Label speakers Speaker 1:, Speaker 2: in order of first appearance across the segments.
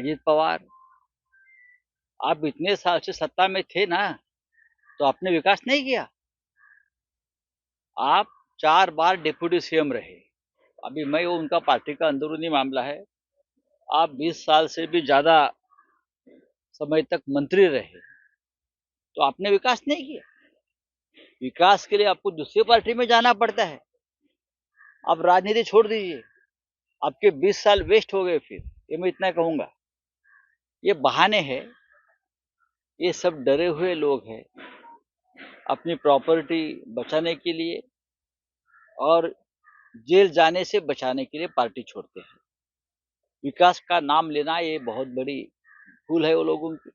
Speaker 1: अजीत पवार, आप इतने साल से सत्ता में थे ना, तो आपने विकास नहीं किया। आप 4 बार डिप्टी सीएम रहे। अभी मैं वो उनका पार्टी का अंदरूनी मामला है। आप 20 साल से भी ज्यादा समय तक मंत्री रहे, तो आपने विकास नहीं किया। विकास के लिए आपको दूसरी पार्टी में जाना पड़ता है। आप राजनीति छोड़ दीजिए, आपके 20 साल वेस्ट हो गए। फिर ये मैं इतना कहूंगा, ये बहाने हैं। ये सब डरे हुए लोग हैं, अपनी प्रॉपर्टी बचाने के लिए और जेल जाने से बचाने के लिए पार्टी छोड़ते हैं। विकास का नाम लेना ये बहुत बड़ी भूल है वो लोगों की।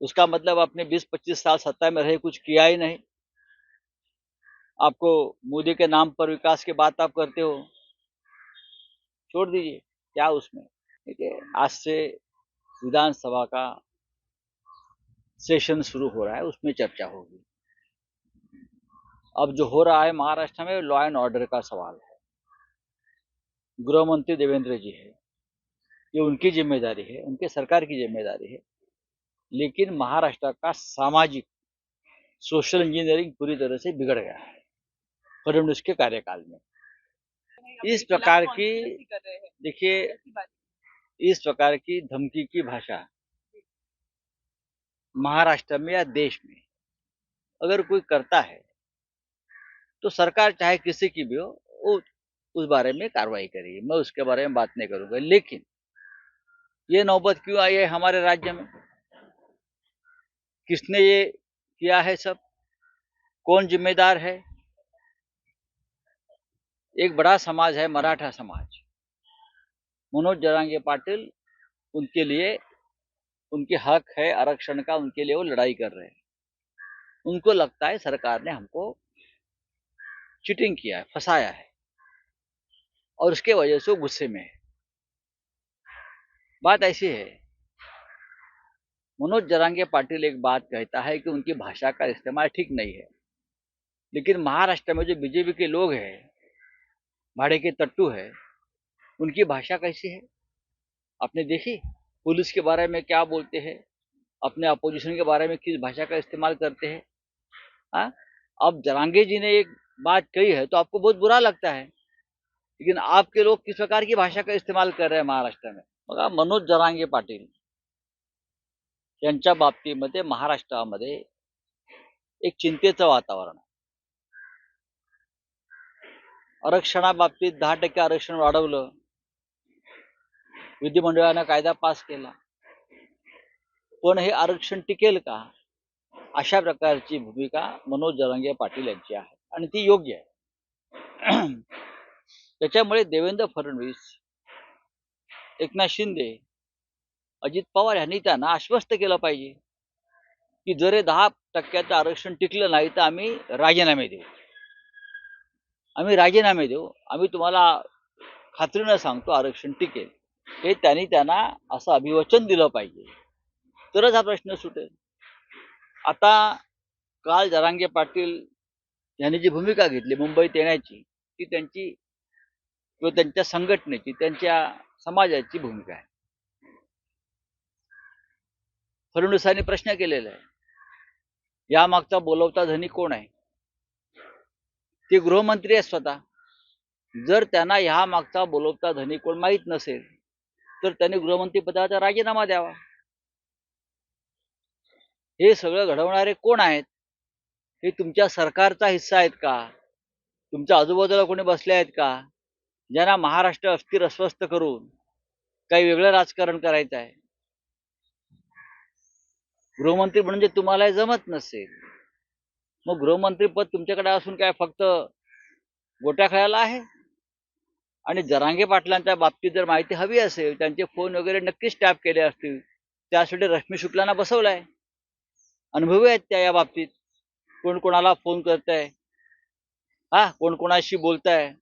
Speaker 1: उसका मतलब आपने 20-25 साल सत्ता में रहे, कुछ किया ही नहीं। आपको मोदी के नाम पर विकास की बात आप करते हो, छोड़ दीजिए, क्या उसमें। ठीक है, आज से विधानसभा का सेशन शुरू हो रहा है, उसमें चर्चा होगी। अब जो हो रहा है महाराष्ट्र में, लॉ एंड ऑर्डर का सवाल है। गृह मंत्री देवेंद्र जी है, ये उनकी जिम्मेदारी है, उनके सरकार की जिम्मेदारी है। लेकिन महाराष्ट्र का सामाजिक सोशल इंजीनियरिंग पूरी तरह से बिगड़ गया है फडणवीस के कार्यकाल में। इस प्रकार की, देखिए, इस प्रकार की धमकी की भाषा महाराष्ट्र में या देश में अगर कोई करता है, तो सरकार चाहे किसी की भी हो, वो उस बारे में कार्रवाई करेगी। मैं उसके बारे में बात नहीं करूंगा। लेकिन ये नौबत क्यों आई है हमारे राज्य में? किसने ये किया है सब? कौन जिम्मेदार है? एक बड़ा समाज है, मराठा समाज। मनोज जरांगे पाटिल उनके लिए, उनके हक है आरक्षण का, उनके लिए वो लड़ाई कर रहे हैं। उनको लगता है सरकार ने हमको चीटिंग किया है, फंसाया है, और उसके वजह से वो गुस्से में है। बात ऐसी है, मनोज जरांगे पाटिल एक बात कहता है कि उनकी भाषा का इस्तेमाल ठीक नहीं है। लेकिन महाराष्ट्र में जो बीजेपी के लोग हैं, भाड़े के तट्टू है, उनकी भाषा कैसी है आपने देखी? पुलिस के बारे में क्या बोलते हैं, अपने अपोजिशन के बारे में किस भाषा का इस्तेमाल करते हैं। हाँ, अब जरांगे जी ने एक बात कही है तो आपको बहुत बुरा लगता है, लेकिन आपके लोग किस प्रकार की भाषा का इस्तेमाल कर रहे हैं महाराष्ट्र में? बघा, मनोज जरांगे पाटील यांच्या बाबतीमध्ये महाराष्ट्रामध्ये एक चिंतेचं वातावरण आहे। आरक्षणाबाबतीत 10% आरक्षण वाढवलं, विधिमंडळानं कायदा पास केला, पण हे आरक्षण टिकेल का? अशा प्रकारची भूमिका मनोज जरांगे पाटील यांची आहे आणि ती योग्य आहे। त्याच्यामुळे देवेंद्र फडणवीस, एकनाथ शिंदे, अजित पवार यांनी त्यांना आश्वस्त केलं पाहिजे की जर हे 10% आरक्षण टिकलं नाही तर आम्ही राजीनामे देऊ, आम्ही तुम्हाला खात्रीनं सांगतो आरक्षण टिकेल। हे त्यांना असं अभिवचन दिलं पाहिजे, तरच हा प्रश्न सुटेल। आता काल जरांगे पाटील यांनी जी भूमिका घेतली मुंबईत येण्याची, ती त्यांची किंवा त्यांच्या संघटनेची, त्यांच्या समाजाची भूमिका आहे। फडणवीसांनी प्रश्न केलेला आहे, यामागचा बोलवता धनी कोण आहे? ते गृहमंत्री आहेत स्वतः। जर त्यांना ह्या मागचा बोलवता धनी कोण माहीत नसेल, तर त्यांनी गृहमंत्री पदाचा राजीनामा द्यावा। हे सगळं घडवणारे कोण आहेत? हे तुमच्या सरकारचा हिस्सा आहेत का? तुमच्या आजूबाजूला कोणी बसले आहेत का, ज्यांना महाराष्ट्र अस्थिर अस्वस्थ करून काही वेगळं राजकारण करायचं आहे? गृहमंत्री म्हणजे तुम्हाला जमत नसेल, मग गृहमंत्री पद तुमच्याकडे असून काय फक्त गोट्या खेळायला आहे? आणि जरांगे पाटलांच्या बाबतीत जर माहिती हवी असेल, त्यांचे फोन वगैरे नक्कीच टॅप केले असतील, त्यासाठी रश्मी शुक्लांना बसवलाय, अनुभवी आहेत त्या या बाबतीत। कोण कोणाला फोन करताय, कोण कोणाशी बोलताय,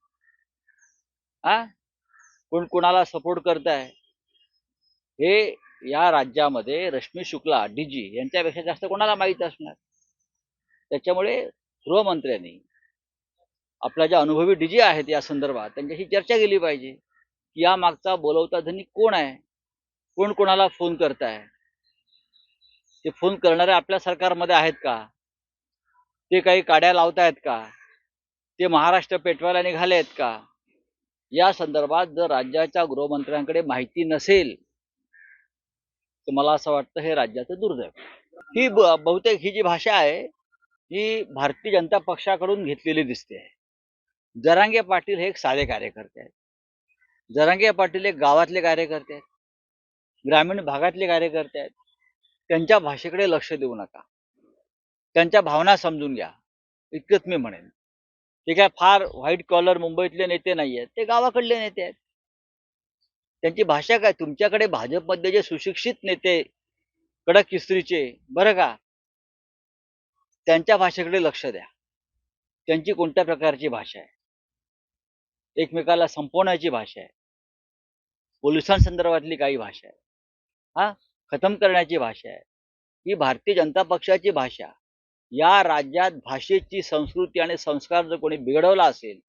Speaker 1: कोण कोणाला सपोर्ट करताय, हे या राज्यामध्ये रश्मी शुक्ला डीजी यांच्यापेक्षा जास्त कोणाला माहित असणार। त्याच्यामुळे गृहमंत्र्यांनी आपल्या ज्या अनुभवी डीजी आहेत या संदर्भात त्यांच्याशी चर्चा केली पाहिजे की या मागचा बोलवता धनी कोण आहे, कोण कोणाला फोन करताय? ते फोन करणारे आपल्या सरकारमध्ये आहेत का? ते काही काड्या लावतायत का? ते महाराष्ट्र पेटवायला निघाले आहेत का? या संदर्भात जर राज्याच्या गृहमंत्र्यांकडे माहिती नसेल, तर मला असं वाटतं हे राज्याचं दुर्दैव. ही बहुतेक ही जी भाषा आहे, ही भारतीय जनता पक्षाकडून घेतलेली दिसते. जरांगे पाटील हे एक साधे कार्यकर्ते आहेत. जरांगे पाटील एक गावातले कार्यकर्ते आहेत, ग्रामीण भागातले कार्यकर्ते आहेत. त्यांच्या भाषेकडे लक्ष देऊ नका. त्यांच्या भावना समजून घ्या, इतकंच मी म्हणेन. ते काय फार व्हाईट कॉलर मुंबईतले नेते नाही आहेत, ते गावाकडले नेते आहेत. त्यांची भाषा काय, तुमच्याकडे भाजपमध्ये जे सुशिक्षित नेते कडक इस्त्रीचे, बरं का, त्यांच्या भाषेकडे लक्ष द्या. त्यांची कोणत्या प्रकारची भाषा आहे? एकमेकाला संपवण्याची भाषा आहे, पोलिसांसंदर्भातली काही भाषा आहे, हा खतम करण्याची भाषा आहे. ही भारतीय जनता पक्षाची भाषा. या राज्यात भाषेची संस्कृती आणि संस्कार जर कोणी बिघडवला असेल,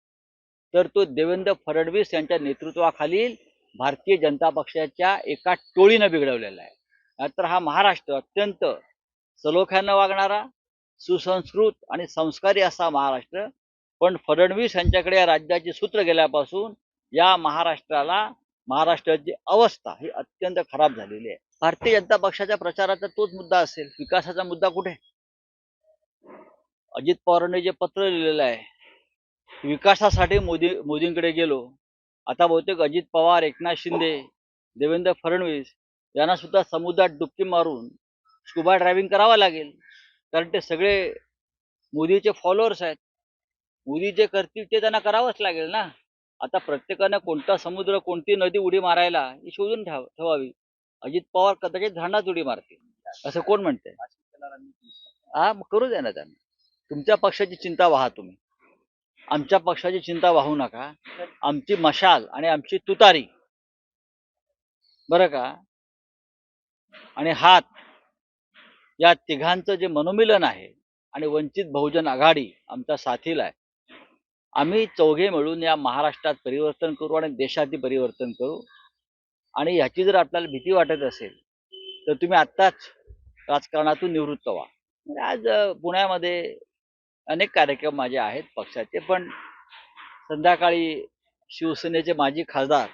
Speaker 1: तर तो देवेंद्र फडणवीस यांच्या नेतृत्वाखालील भारतीय जनता पक्षाच्या एका टोळीनं बिघडवलेला आहे. नाहीतर हा महाराष्ट्र अत्यंत सलोख्यानं वागणारा, सुसंस्कृत आणि संस्कारी असा महाराष्ट्र. पण फडणवीस यांच्याकडे या राज्याची सूत्र गेल्यापासून या महाराष्ट्राची अवस्था ही अत्यंत खराब झालेली आहे. भारतीय जनता पक्षाच्या प्रचाराचा तोच मुद्दा असेल. विकासाचा मुद्दा कुठे? अजित पवारांनी जे पत्र लिहिलेलं आहे, विकासासाठी मोदींकडे गेलो. आता बहुतेक अजित पवार, एकनाथ शिंदे, देवेंद्र फडणवीस यांना सुद्धा समुद्रात डुबकी मारून स्कुबा ड्रायव्हिंग करावं लागेल, कारण ते सगळे मोदीचे फॉलोअर्स आहेत. मोदी जे करतील ते त्यांना करावंच लागेल ना. आता प्रत्येकानं कोणता समुद्र, कोणती नदी उडी मारायला ही शोधून ठेवावी. अजित पवार कदाचित धरणात उडी मारतील असं कोण म्हणतंय? हा, मग करू द्या ना त्यांना. तुमच्या पक्षाची चिंता व्हा तुम्ही, आमच्या पक्षाची चिंता वाहू नका. आमची मशाल आणि आमची तुतारी, बरं का, आणि हात, या तिघांचं जे मनोमिलन आहे आणि वंचित बहुजन आघाडी आमचा साथीला आहे. आम्ही चौघे मिळून या महाराष्ट्रात परिवर्तन करू आणि देशातही परिवर्तन करू. आणि ह्याची जर आपल्याला भीती वाटत असेल, तर तुम्ही आत्ताच राजकारणातून निवृत्त व्हा. आज पुण्यामध्ये अनेक कार्यक्रम माझे आहेत पक्षाचे, पण संध्याकाळी शिवसेनेचे माजी खासदार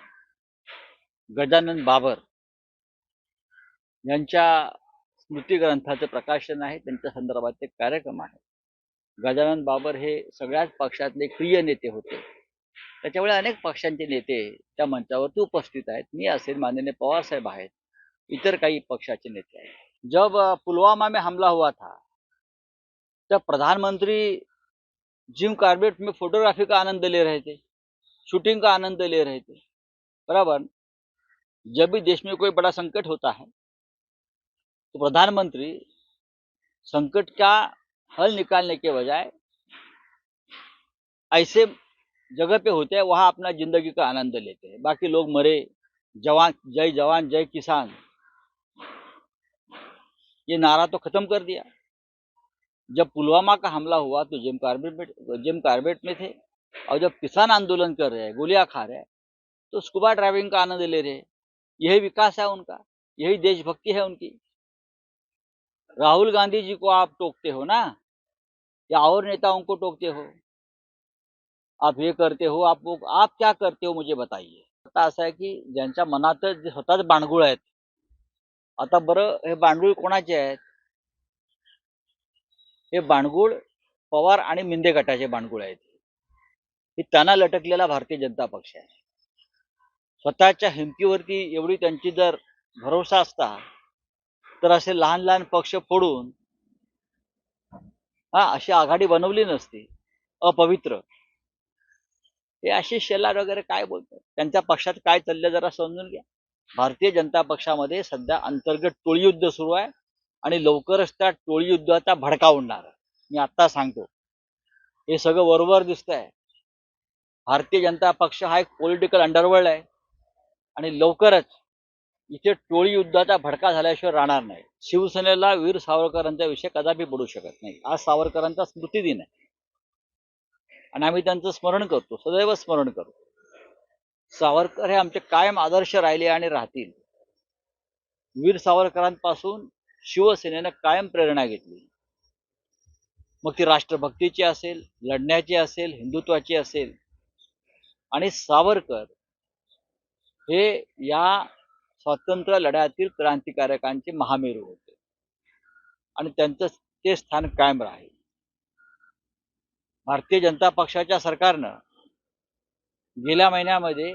Speaker 1: गजानन बाबर यांच्या स्मृतिग्रंथाचं प्रकाशन आहे, त्यांच्या संदर्भात एक कार्यक्रम आहे. गजानन बाबर हे सगळ्याच पक्षातले प्रिय नेते होते. त्याच्यामुळे अनेक पक्षांचे नेते त्या मंचावरती उपस्थित आहेत. मी असेल, माननीय पवार साहेब आहेत, इतर काही पक्षाचे नेते आहेत. जब पुलवामा में हमला हुआ था, तब प्रधानमंत्री जिम कॉर्बेट में फोटोग्राफी का आनंद ले रहे थे, शूटिंग का आनंद ले रहे थे, बराबर. जब भी देश में कोई बड़ा संकट होता है, तो प्रधानमंत्री संकट का हल निकालने के बजाय ऐसे जगह पे होते हैं, वहां अपना जिंदगी का आनंद लेते हैं. बाकी लोग मरे, जवान जय किसान, ये नारा तो खत्म कर दिया. जब पुलवामा का हमला हुआ तो जिम कार्बेट में थे, और जब किसान आंदोलन कर रहे हैं, गोलियां खा रहे हैं, तो स्कूबा ड्राइविंग का आनंद ले रहे हैं. यही विकास है उनका, यही देशभक्ति है उनकी. राहुल गांधी जी को आप टोकते हो ना, या और नेताओं को टोकते हो, आप ये करते हो, आप क्या करते हो मुझे बताइए. आता असं आहे की ज्यांच्या मनात जे स्वतःच बांडगुळ आहेत. आता बरं, हे बांडगुळ कोणाचे आहेत? हे बांडगुळ पवार आणि मिंदे गटाचे बांडगुळ आहेत. हे त्यांना लटकलेला भारतीय जनता पक्ष आहे. स्वतःच्या हिमतीवरती एवढी त्यांची जर भरोसा असता, तर असे लहान लहान पक्ष फोडून अशी आघाडी बनवली नसती. अपवित्र हे असे शेलार वगैरे काय बोलतात? त्यांच्या पक्षात काय चाललंय जरा समजून घ्या. भारतीय जनता पक्षामध्ये सध्या अंतर्गत टोळीयुद्ध सुरू आहे आणि लवकरच त्या टोळीयुद्धाचा भडका उडणार. मी आता सांगतो, हे सगळं वरवर दिसतंय. भारतीय जनता पक्ष हा एक पॉलिटिकल अंडरवर्ल्ड आहे आणि लवकरच इथे टोळी युद्धाचा भडका झाल्याशिवाय राहणार नाही. शिवसेनेला वीर सावरकरांचा विषय कदापि पडू शकत नाही. आज सावरकरांचा स्मृतिदिन आहे आणि आम्ही त्यांचं स्मरण करतो, सदैव स्मरण करतो. सावरकर हे आमचे कायम आदर्श राहिले आणि राहतील. वीर सावरकरांपासून शिवसेनेनं कायम प्रेरणा घेतली. मग ती राष्ट्रभक्तीची असेल, लढण्याची असेल, हिंदुत्वाची असेल. आणि सावरकर हे या स्वातंत्र्य लढ्यातील क्रांतिकारकांचे महामेरू होते आणि त्यांचं ते स्थान कायम राहील. भारतीय जनता पक्षाच्या सरकारनं गेल्या महिन्यामध्ये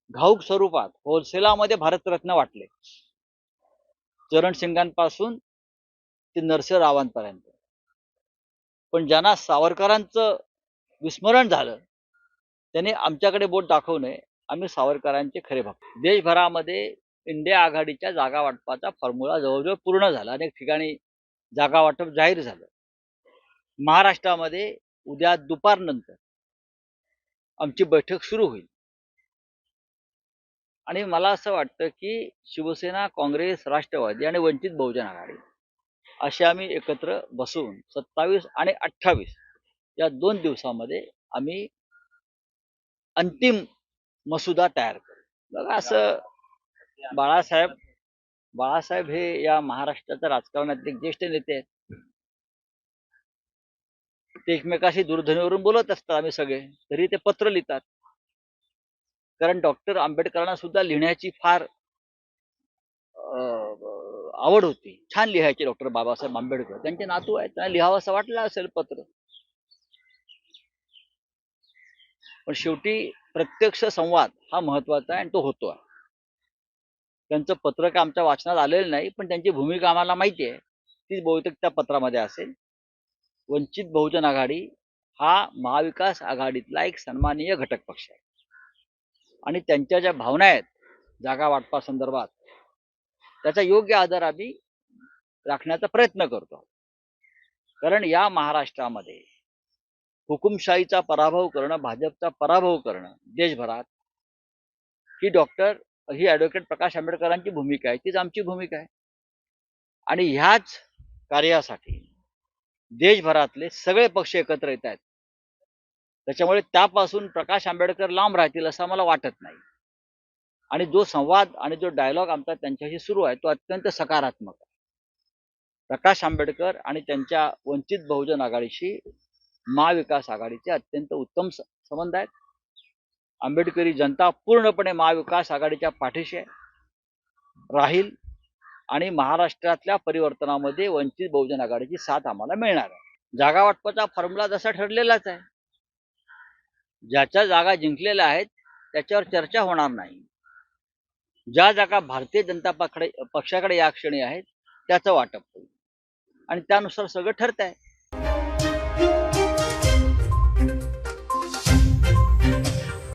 Speaker 1: घाऊक स्वरूपात होलसेलामध्ये भारतरत्न वाटले, चरणसिंगांपासून ते नरसिंहरावांपर्यंत. पण ज्यांना सावरकरांचं विस्मरण झालं त्यांनी आमच्याकडे बोट दाखवू नये. आम्ही सावरकरांचे खरे भक्त. देशभरामध्ये इंडिया आघाडीच्या जागा वाटपाचा फॉर्म्युला जवळजवळ पूर्ण झाला. अनेक ठिकाणी जागा वाटप जाहीर झालं. महाराष्ट्रामध्ये उद्या दुपारनंतर आमची बैठक सुरू होईल आणि मला असं वाटतं की शिवसेना, काँग्रेस, राष्ट्रवादी आणि वंचित बहुजन आघाडी असे आम्ही एकत्र बसून 27 आणि 28 या 2 दिवसामध्ये आम्ही अंतिम मसुदा तयार करू. बघा, असं बाळासाहेब हे या महाराष्ट्राच्या राजकारणात एक ज्येष्ठ नेते आहेत. ते एकमेकाशी दूरध्वनीवरून बोलत असतात आम्ही सगळे, तरी ते पत्र लिहितात. कारण डॉक्टर आंबेडकरांना सुद्धा लिहिण्याची फार आवड होती. छान लिहायचे डॉक्टर बाबासाहेब आंबेडकर. त्यांचे नातू आहेत, त्यांना लिहावं असं वाटलं असेल पत्र. पण शेवटी प्रत्यक्ष संवाद हा महत्वाचा आहे आणि तो होतो आहे. त्यांचं पत्र काय आमच्या वाचनात आलेलं नाही, पण त्यांची भूमिका आम्हाला माहिती आहे. तीच बहुतेक त्या पत्रामध्ये असेल. वंचित बहुजन आघाडी हा महाविकास आघाडीतला एक सन्माननीय घटक पक्ष आहे आणि त्यांच्या ज्या भावना आहेत जागा वाटपा संदर्भात त्याचा योग्य आदर आम्ही राखण्याचा प्रयत्न करतो. कारण या महाराष्ट्रामध्ये हुकुमशाहीचा पराभव करणं, भाजपचा पराभव करणं देशभरात ही ॲडव्होकेट प्रकाश आंबेडकरांची भूमिका आहे, तीच आमची भूमिका आहे. आणि ह्याच कार्यासाठी देशभरातले सगळे पक्ष एकत्र येत आहेत. त्याच्यामुळे त्यापासून प्रकाश आंबेडकर लांब राहतील असं मला वाटत नाही. आणि जो संवाद आणि जो डायलॉग आमचा त्यांच्याशी सुरू आहे तो अत्यंत सकारात्मक आहे. प्रकाश आंबेडकर आणि त्यांच्या वंचित बहुजन आघाडीशी महाविकास आघाडीचे अत्यंत उत्तम संबंध आहेत. आंबेडकरी जनता पूर्णपणे महाविकास आघाडीच्या पाठीशी राहील आणि महाराष्ट्रातल्या परिवर्तनामध्ये वंचित बहुजन आघाडीची साथ आम्हाला मिळणार आहे. जागा वाटपाचा फॉर्म्युला जसा ठरलेलाच आहे. ज्याच्या जागा जिंकलेल्या आहेत त्याच्यावर चर्चा होणार नाही. ज्या जागा भारतीय जनता पक्षाकडे या क्षणी आहेत त्याचं वाटप होईल आणि त्यानुसार सगळं ठरत आहे.